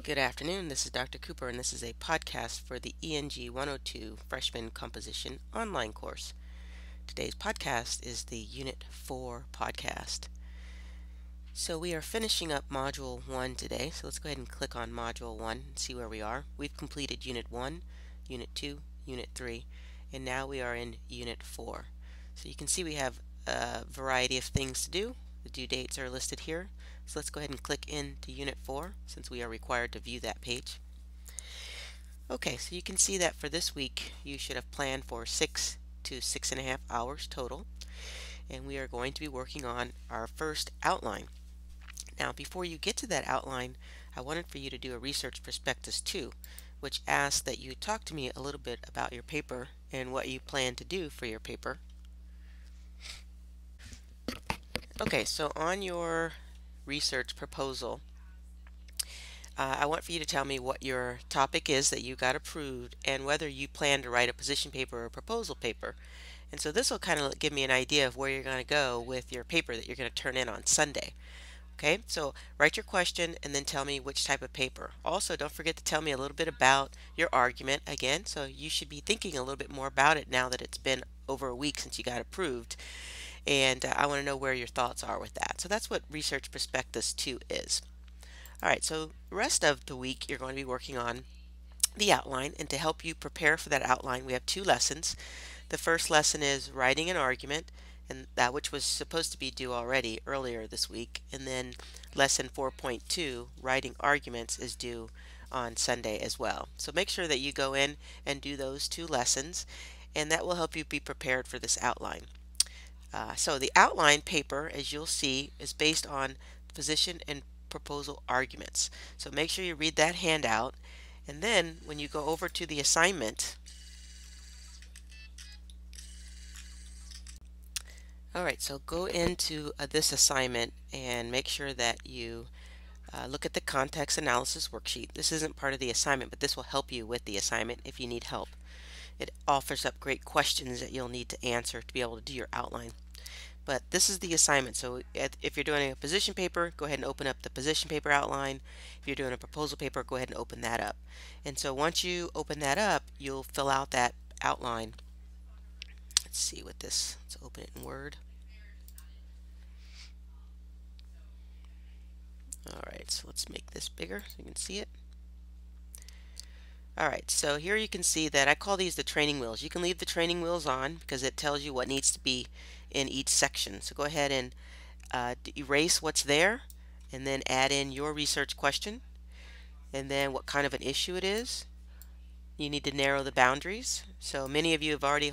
Good afternoon, this is Dr. Cooper and this is a podcast for the ENG102 Freshman Composition online course. Today's podcast is the Unit 4 podcast. So we are finishing up Module 1 today, so let's go ahead and click on Module 1 and see where we are. We've completed Unit 1, Unit 2, Unit 3, and now we are in Unit 4. So you can see we have a variety of things to do. The due dates are listed here. So let's go ahead and click into Unit 4 since we are required to view that page. Okay, so you can see that for this week you should have planned for 6 to 6.5 hours total, and we are going to be working on our first outline. Now before you get to that outline, I wanted for you to do a research prospectus 2, which asks that you talk to me a little bit about your paper and what you plan to do for your paper. Okay, so on your research proposal, I want for you to tell me what your topic is that you got approved and whether you plan to write a position paper or a proposal paper. And so this will kind of give me an idea of where you're going to go with your paper that you're going to turn in on Sunday. Okay, so write your question and then tell me which type of paper. Also, don't forget to tell me a little bit about your argument again. So you should be thinking a little bit more about it now that it's been over a week since you got approved. And I want to know where your thoughts are with that. So that's what Research Prospectus 2 is. Alright, so the rest of the week you're going to be working on the outline, and to help you prepare for that outline we have 2 lessons. The first lesson is writing an argument, and that which was supposed to be due already earlier this week, and then lesson 4.2, writing arguments, is due on Sunday as well. So make sure that you go in and do those 2 lessons, and that will help you be prepared for this outline. So the outline paper, as you'll see, is based on position and proposal arguments. So make sure you read that handout, and then when you go over to the assignment, alright, so go into this assignment and make sure that you look at the context analysis worksheet. This isn't part of the assignment, but this will help you with the assignment if you need help. It offers up great questions that you'll need to answer to be able to do your outline. But this is the assignment, so if you're doing a position paper, go ahead and open up the position paper outline. If you're doing a proposal paper, go ahead and open that up. And so once you open that up, you'll fill out that outline. Let's see what this, let's open it in Word. Alright, so let's make this bigger so you can see it. Alright, so here you can see that I call these the training wheels. You can leave the training wheels on because it tells you what needs to be in each section. So go ahead and erase what's there and then add in your research question and then what kind of an issue it is. You need to narrow the boundaries. So many of you have already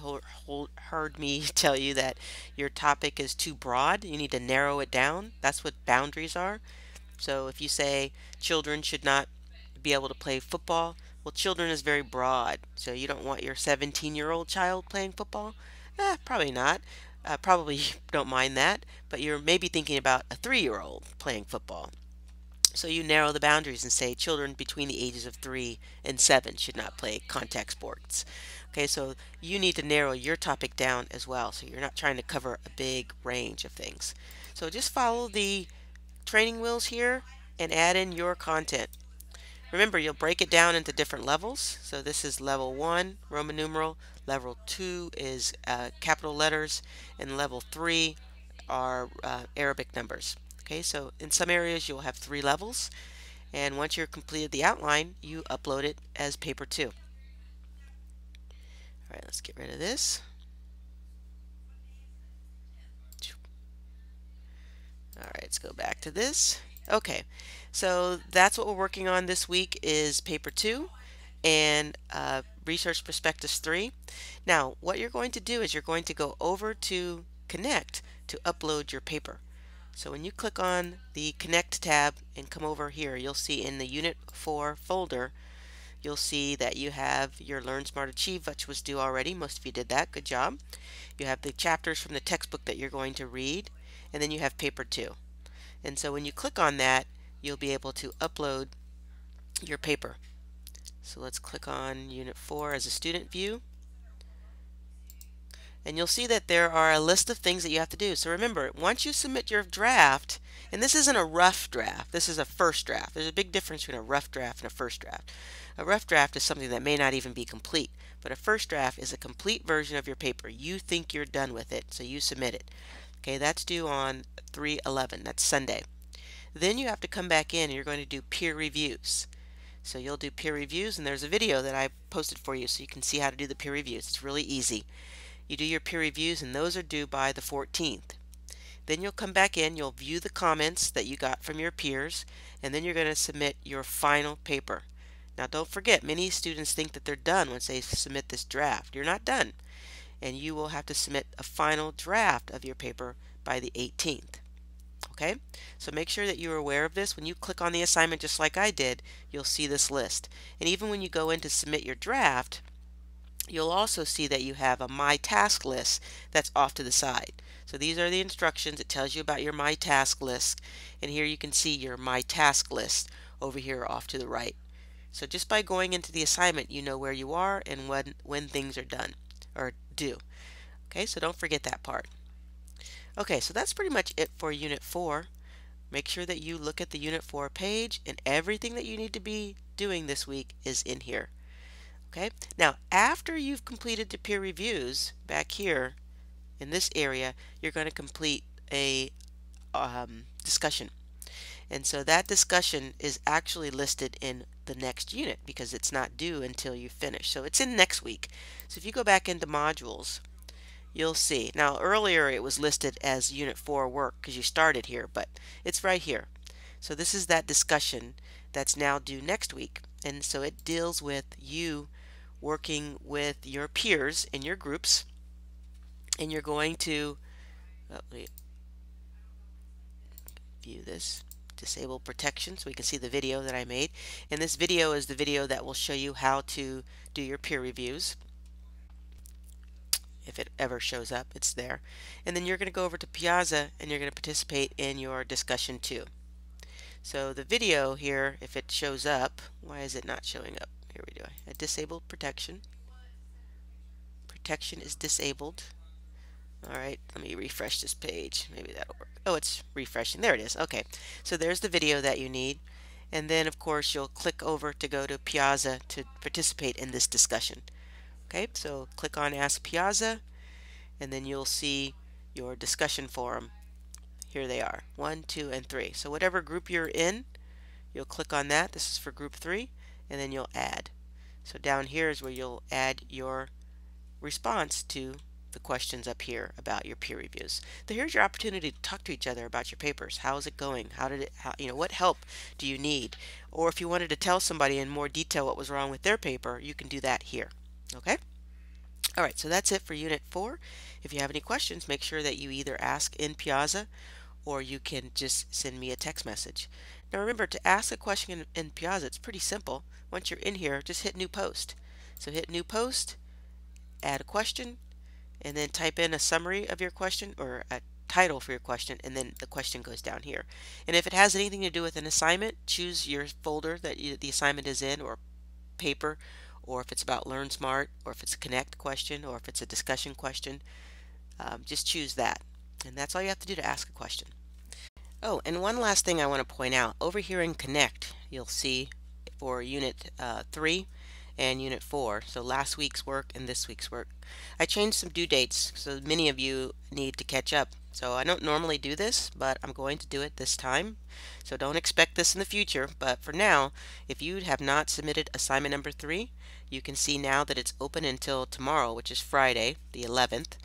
heard me tell you that your topic is too broad. You need to narrow it down. That's what boundaries are. So if you say children should not be able to play football, well, children is very broad. So you don't want your 17-year-old child playing football? Probably not. Probably don't mind that, but you're maybe thinking about a 3-year-old playing football. So you narrow the boundaries and say children between the ages of 3 and 7 should not play contact sports. Okay, so you need to narrow your topic down as well, so you're not trying to cover a big range of things. So just follow the training wheels here and add in your content. Remember, you'll break it down into different levels. So this is level 1, Roman numeral. Level 2 is capital letters, and level 3 are Arabic numbers. Okay, so in some areas you'll have 3 levels, and once you're completed the outline, you upload it as paper 2. Alright, let's get rid of this. Alright, let's go back to this. Okay, so that's what we're working on this week is paper 2 and research prospectus 3. Now what you're going to do is you're going to go over to Connect to upload your paper. So when you click on the Connect tab and come over here, you'll see in the Unit 4 folder, you'll see that you have your Learn Smart Achieve, which was due already. Most of you did that. Good job. You have the chapters from the textbook that you're going to read, and then you have paper 2. And so when you click on that, you'll be able to upload your paper. So let's click on Unit 4 as a student view. and you'll see that there are a list of things that you have to do. So remember, once you submit your draft, and this isn't a rough draft, this is a first draft. There's a big difference between a rough draft and a first draft. A rough draft is something that may not even be complete, but a first draft is a complete version of your paper. You think you're done with it, so you submit it. Okay, that's due on 3/11, that's Sunday. Then you have to come back in and you're going to do peer reviews. So you'll do peer reviews, and there's a video that I posted for you so you can see how to do the peer reviews. It's really easy. You do your peer reviews, and those are due by the 14th. Then you'll come back in, you'll view the comments that you got from your peers, and then you're going to submit your final paper. Now don't forget, many students think that they're done once they submit this draft. You're not done, and you will have to submit a final draft of your paper by the 18th. Okay, so make sure that you're aware of this. When you click on the assignment just like I did, you'll see this list. And even when you go in to submit your draft, you'll also see that you have a My Task list that's off to the side. So these are the instructions. It tells you about your My Task list, and here you can see your My Task list over here off to the right. So just by going into the assignment, you know where you are and when things are done or due. Okay, so don't forget that part. Okay, so that's pretty much it for Unit 4. Make sure that you look at the Unit 4 page, and everything that you need to be doing this week is in here. Okay, now after you've completed the peer reviews, back here in this area, you're going to complete a discussion. And so that discussion is actually listed in the next unit because it's not due until you finish. So it's in next week. So if you go back into modules, you'll see. Now earlier it was listed as Unit 4 work because you started here, but it's right here. So this is that discussion that's now due next week. And so it deals with you working with your peers in your groups, and you're going to view this, disable protection so we can see the video that I made. And this video is the video that will show you how to do your peer reviews. If it ever shows up, it's there. And then you're going to go over to Piazza and you're going to participate in your discussion too. So the video here, if it shows up, why is it not showing up? Here we go. I disabled protection. Protection is disabled. Alright, let me refresh this page. Maybe that'll work. Oh, it's refreshing. There it is. Okay, so there's the video that you need. And then, of course, you'll click over to go to Piazza to participate in this discussion. Okay, so click on Ask Piazza, and then you'll see your discussion forum. Here they are, 1, 2, and 3. So whatever group you're in, you'll click on that. This is for group 3, and then you'll add. So down here is where you'll add your response to the questions up here about your peer reviews. So here's your opportunity to talk to each other about your papers. How is it going? What help do you need? Or if you wanted to tell somebody in more detail what was wrong with their paper, you can do that here. Okay? All right, so that's it for Unit 4. If you have any questions, make sure that you either ask in Piazza or you can just send me a text message. Now remember, to ask a question in Piazza, it's pretty simple. Once you're in here, just hit New Post. So hit New Post, add a question, and then type in a summary of your question or a title for your question, and then the question goes down here. And if it has anything to do with an assignment, choose your folder that the assignment is in, or paper, or if it's about Learn Smart, or if it's a Connect question, or if it's a discussion question. Just choose that. And that's all you have to do to ask a question. Oh, and one last thing I want to point out. Over here in Connect, you'll see for Unit 3 and Unit 4, so last week's work and this week's work, I changed some due dates, so many of you need to catch up. So I don't normally do this, but I'm going to do it this time. So don't expect this in the future, but for now, if you have not submitted assignment number 3, you can see now that it's open until tomorrow, which is Friday, the 11th.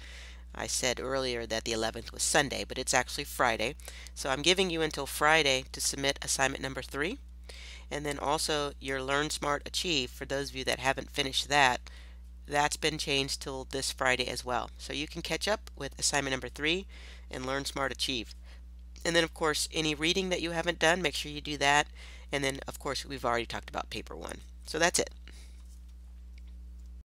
I said earlier that the 11th was Sunday, but it's actually Friday. So I'm giving you until Friday to submit assignment number 3. And then also your Learn Smart Achieve, for those of you that haven't finished that, that's been changed till this Friday as well. So you can catch up with assignment number 3 and Learn Smart Achieve. And then of course any reading that you haven't done, make sure you do that. And then of course we've already talked about paper 1. So that's it.